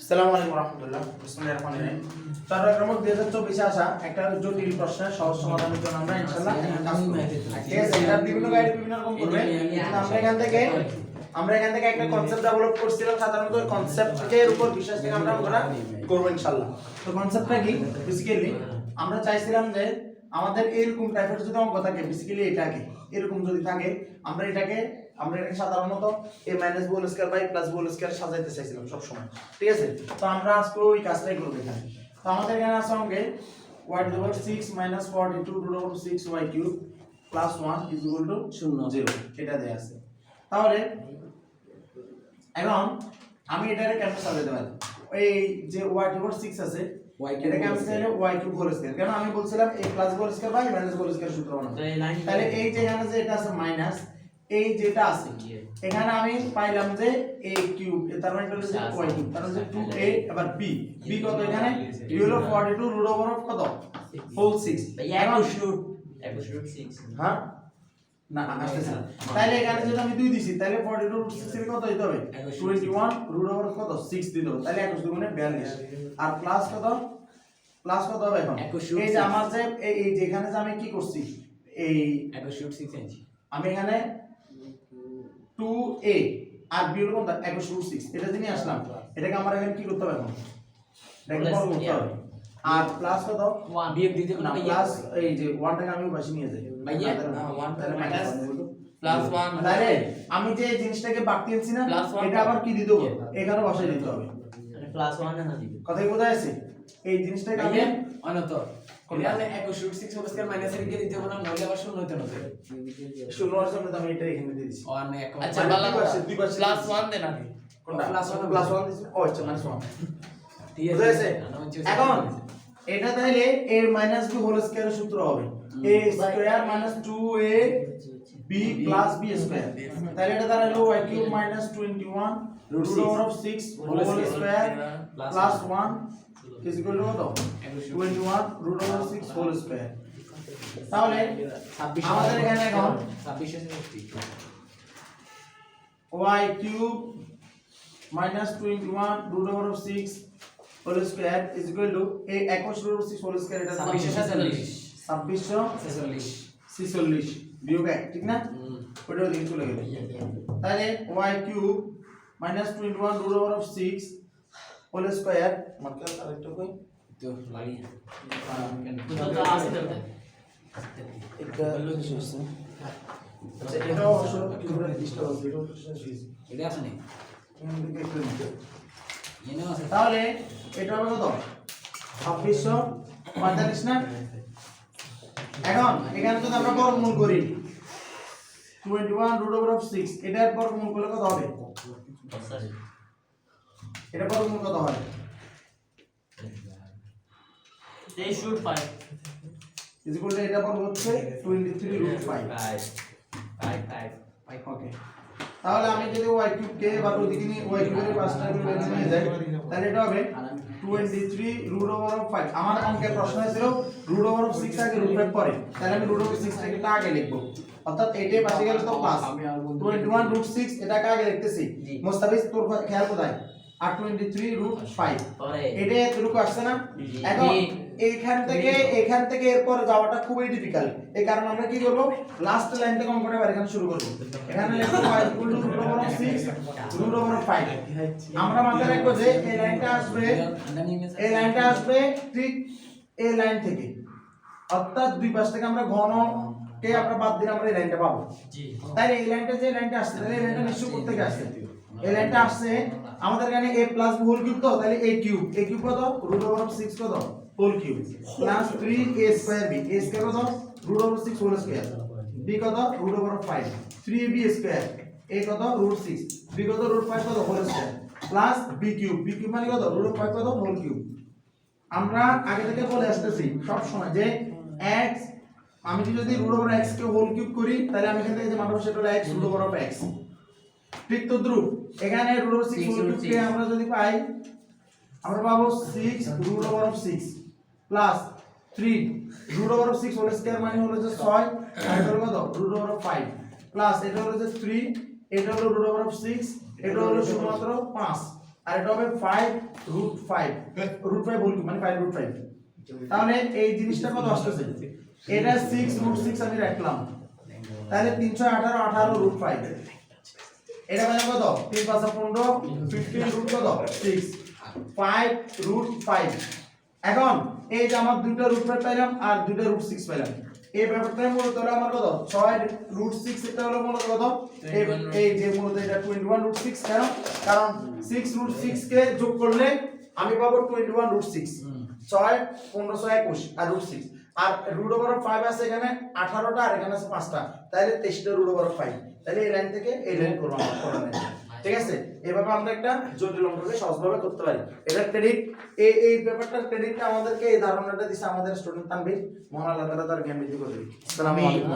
আসসালামু আলাইকুম রাহমাতুল্লাহ। বিসমিল্লাহির রহমানির রহিম। চট্টগ্রাম 2024 আসা একটা জটিল প্রশ্নের সহজ সমাধানের জন্য আমরা ইনশাআল্লাহ কাজ করব। ঠিক আছে, এটা বিভিন্ন গাইড বিভিন্ন রকম করবে। আমরা এখান থেকে একটা কনসেপ্ট ডেভেলপ করছিলাম। সাধারণত ওই কনসেপ্টের উপর বিশ্বাস থেকে আমরা করব ইনশাআল্লাহ। তো কনসেপ্টটা কি? বেসিক্যালি আমরা চাইছিলাম যে আমাদের এরকম টাইপের যদি অঙ্ক থাকে, বেসিক্যালি এটাকে এরকম যদি থাকে, আমরা এটাকে সাধারণত a minus b whole square by plus b whole square সাজাইতে চাইছিলাম সব সময়। ঠিক আছে, তো আমরা আজকে ওই কাজটাই করব এখানে। তো আমাদের এখানে আছে অঙ্কে y to the power 6 minus 42 root over 6y cube plus 1 is equal to 0 এটা দেয়া আছে। তাহলে এখন আমি এটাকে কেমনে সাজাতে পারি? এই যে y টু দি পাওয়ার 6 আছে এটাকে আমি চাইলে y কিউব হোল স্কয়ার, কারণ আমি বলছিলাম a plus b whole square by minus b whole square সূত্র বানাবো। তাহলে এই যে এখানে যে এটা আছে মাইনাস, এই যেটা আছে এখানে আমি পাইলাম যে a কিউব, তার মানে হলো যে y কিউব, তার মানে 2a এবার b কত এখানে b হলো 42 রুট ওভার অফ কত হোল 6 এখন শুট 6 হ্যাঁ না আসতেছে না। তাহলে এখানে যদি আমি 2 দিছি তাহলে 42 রুট 6 এর কত হইতে হবে 21 রুট ওভার কত 6 দিতে হবে। তাহলে 21 দুগুণে 42 আর প্লাস কত হবে এখন এই যে আমার যে এই যেখানে যে আমি কি করছি এই 21 রুট 6 ইঞ্চি আমি এখানে 2a আর b হলো কত 21 রুট 6 এটা দিয়ে আসলাম। এটাকে আমরা এখানে কি করতে হবে এখন এটাকে বড় করতে হবে। আর প্লাস কত 1 বিয়োগ দিতে হবে না, প্লাস এই যে 1 টাকে আমি পাশে নিয়ে যাই ভাইয়া 1 তাহলে মাইনাস প্লাস 1 তাহলে আমি যে জিনিসটাকে বাড়তি আনছি না এটা আবার কি দিতে হবে এখানে বসাই দিতে হবে মানে প্লাস 1 না দিবে। কথাই বোঝা যাচ্ছে? এই জিনিসটাকে আমি অনত কোনখানে 21 রুট 6 হোল স্কয়ার মাইনাস এর দিকে দিতে হবে না, নইলে আবার শূন্য হতে হবে। শূন্য হওয়ার জন্য আমি এটা এখানে দিয়ে দিছি। আচ্ছা বালা প্লাস 1 দেন আগে কোনটা প্লাস 1 দিছি। ও আচ্ছা মাইনাস 1 ঠিক আছে। এখন এটা তাহলে a minus b whole square সূত্র হবে a square minus 2a b plus b square. তাহলে এটা দাঁড়ালো y cube minus 21 root over of 6 whole square plus 1 is equal to কত 21 রুট ওভার 6 হোল স্কয়ার। তাহলে আমাদের এখানে এখন 26 এর y cube minus 21 root over of 6 whole square is equal to এই 21 রুট 6 হোল স্কয়ার এটা 2646 বিয়োগ 1 ঠিক না ওটা দিয়ে চলে গেল। তাহলে y cube minus 21 root over of 6 whole square মানে আরেকটা কই তো লাগি তো আসতে হবে এটা হচ্ছে আচ্ছা এটা অবশ্য কিভাবে ডিস্টার্ব হবে এটা আছে না তাহলে এটা হবে কত 2645 না। এখন এখানে যদি আমরা বর্গমূল করি 21 রুট ওভার অফ 6 এটার বর্গমূল করলে কত হবে এটা বর্গমূল কত হয় 23 রুট 5 ইজ ইকুয়াল টু এটা বর্গ হচ্ছে 23 রুট 5 ওকে। তাহলে আমি যদি y কিউব কে এবার ওইদিকে নিয়ে y কিউবের পাঁচটা নিয়ে যাই তাহলে এটা হবে 23 রুট ওভার অফ 5। আমার অঙ্কের প্রশ্ন ছিল রুট ওভার অফ 6 আগে রুট 5 পরে, তাহলে আমি রুট ওভার 6 টাকে আগে লিখব, অর্থাৎ এইটাই পাশে গেলে তো প্লাস 21 রুট 6 এটাকে আগে লিখতেছি। মোস্তাফিজ তোর খেয়াল কোথায় আর 23 রুট 5 এটা এতটুকু আসছে না। এখন এখান থেকে এরপর যাওয়াটা খুবই ডিফিকাল্ট, এই কারণে আমরা কি করব লাস্ট লাইন থেকে অঙ্কটা এখানে শুরু করব। এখানে লিখব y equal to root over of 6 root over of 5। আমরা মাথায় রাখবো যে এই লাইনটা আসবে ঠিক এই লাইন থেকে, অর্থাৎ দুই পাশ থেকে আমরা ঘন কে আমরা বাদ দিলে আমরা এই লাইনটা পাবো। তাই এই লাইনটা যে লাইনটা আসছে তাহলে এই লাইনটা নিশ্চয়ই করতে আসছে, এই লাইনটা আসছে আমাদের এখানে a plus b whole cube, তো তাহলে a কিউব কত রুট ওভার অফ 6 কত whole cube plus 3a square b square কত root over 6 whole square b কত root over of 5 3b square a কত রুট 6 b কত রুট 5 কত whole square plus b cube মানে কত root of 5 কত whole cube. আমরা আগে থেকে বলে আসতেছি সব সময় যে x আমি যদি রুট ওভার x কে হোল কিউব করি তাহলে আমি এখান থেকে যে মানটা সেটা হলো x root over of x। ঠিক তো দ্রুপ এখানে রুট ওভার 6 হোল কিউব কে আমরা যদি পাই আমরা পাবো 6 root over of 6 plus 3 root over of 6 whole square মানে হলো যে 6 আর এটা হলো কত রুট ওভার অফ 5 প্লাস এটা হলো যে 3 এটা হলো রুট ওভার অফ 6 এটা হলো শুধুমাত্র 5 আর এটা হবে 5 রুট 5 রুট 5 বলি মানে 5 রুট 5। তাহলে এই জিনিসটা কত আসছে? এটা 6 রুট 6 আমি রাখলাম, তাহলে 318 18 রুট 5। এটা মানে কত? 3 5 15 15 রুট কত? 6 5 রুট 5। এখন এই যে আমার দুটো রুট 5 পাইলাম আর দুটো রুট 6 পাইলাম, এই ব্যাপারটা মূলত হলো আমার কত? 6 রুট 6 এটা হলো মূলত কত? এই যে মূলত এটা 21 রুট 6। কেন? কারণ 6 রুট 6 কে যোগ করলে আমি পাবো 21 রুট 6। 6 15 6 21 আর রুট 6 আর রুট ওভার 5 আছে এখানে 18টা আর এখানে আছে 5টা, তাহলে 23টা রুট ওভার 5। তাহলে এই লাইন থেকে এই লাইন করব আমরা। ঠিক আছে, এভাবে আমরা একটা জটিল অঙ্ককে সহজভাবে করতে পারি। এটা ক্রেডিট, এই ব্যাপারটা ক্রেডিটটা আমাদেরকে এই ধারণাটা দিছে আমাদের স্টুডেন্ট তানভীর। মহান আল্লাহ তাআলা তার জ্ঞান বৃদ্ধি করবে। আসসালামু আলাইকুম।